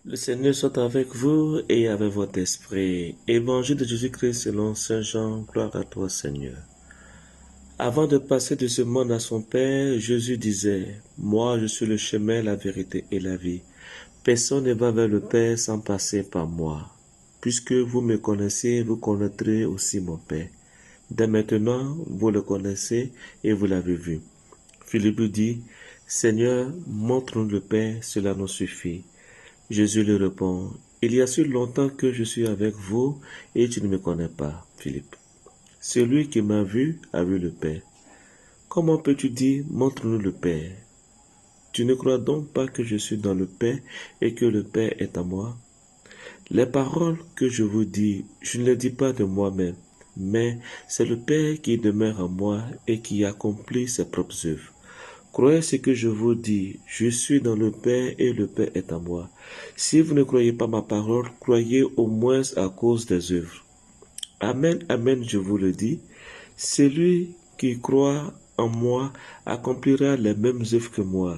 Le Seigneur soit avec vous et avec votre esprit. Évangile de Jésus-Christ selon Saint Jean, gloire à toi Seigneur. Avant de passer de ce monde à son Père, Jésus disait, « Moi je suis le chemin, la vérité et la vie. Personne ne va vers le Père sans passer par moi. Puisque vous me connaissez, vous connaîtrez aussi mon Père. Dès maintenant, vous le connaissez et vous l'avez vu. » Philippe lui dit, « Seigneur, montre-nous le Père, cela nous suffit. » Jésus lui répond, « Il y a si longtemps que je suis avec vous et tu ne me connais pas, Philippe. Celui qui m'a vu a vu le Père. Comment peux-tu dire, montre-nous le Père? Tu ne crois donc pas que je suis dans le Père et que le Père est à moi? Les paroles que je vous dis, je ne les dis pas de moi-même, mais c'est le Père qui demeure en moi et qui accomplit ses propres œuvres. Croyez ce que je vous dis, je suis dans le Père et le Père est en moi. Si vous ne croyez pas ma parole, croyez au moins à cause des œuvres. Amen, amen, je vous le dis, celui qui croit en moi accomplira les mêmes œuvres que moi.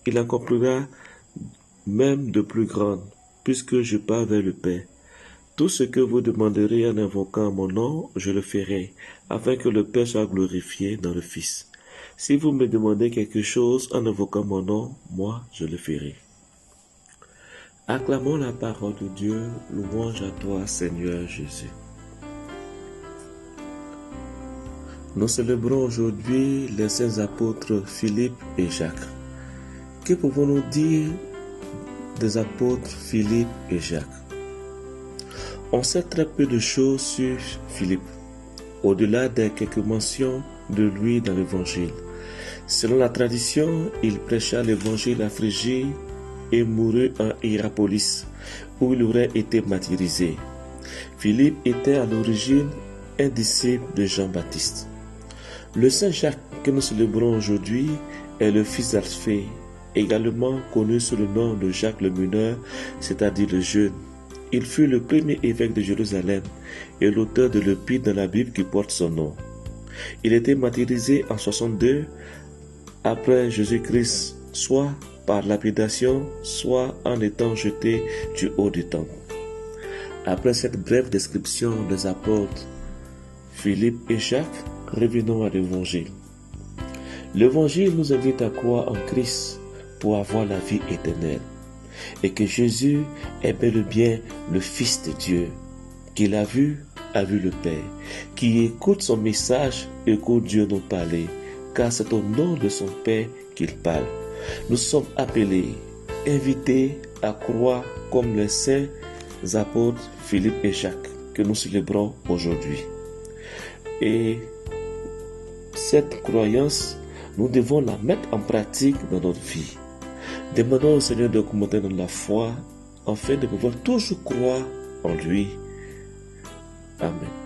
Il accomplira même de plus grandes, puisque je pars vers le Père. Tout ce que vous demanderez en invoquant mon nom, je le ferai, afin que le Père soit glorifié dans le Fils. Si vous me demandez quelque chose en invoquant mon nom, moi je le ferai. Acclamons la parole de Dieu, louange à toi Seigneur Jésus. Nous célébrons aujourd'hui les saints apôtres Philippe et Jacques. Que pouvons-nous dire des apôtres Philippe et Jacques? On sait très peu de choses sur Philippe, au-delà des quelques mentions de lui dans l'Évangile. Selon la tradition, il prêcha l'Évangile à Phrygie et mourut en Hiérapolis, où il aurait été martyrisé. Philippe était à l'origine un disciple de Jean-Baptiste. Le Saint Jacques que nous célébrons aujourd'hui est le fils d'Alphée, également connu sous le nom de Jacques le Mineur, c'est-à-dire le Jeune. Il fut le premier évêque de Jérusalem et l'auteur de l'épître dans la Bible qui porte son nom. Il était martyrisé en 62 après Jésus-Christ, soit par lapidation, soit en étant jeté du haut du temple. Après cette brève description des apôtres Philippe et Jacques, revenons à l'Évangile. L'Évangile nous invite à croire en Christ pour avoir la vie éternelle et que Jésus est bel et bien le Fils de Dieu, qu'il a vu le Père, qui écoute son message, écoute Dieu nous parler, car c'est au nom de son Père qu'il parle. Nous sommes appelés, invités à croire comme les saints apôtres Philippe et Jacques que nous célébrons aujourd'hui. Et cette croyance, nous devons la mettre en pratique dans notre vie. Demandons au Seigneur de commenter dans la foi, afin de pouvoir toujours croire en lui. Amen.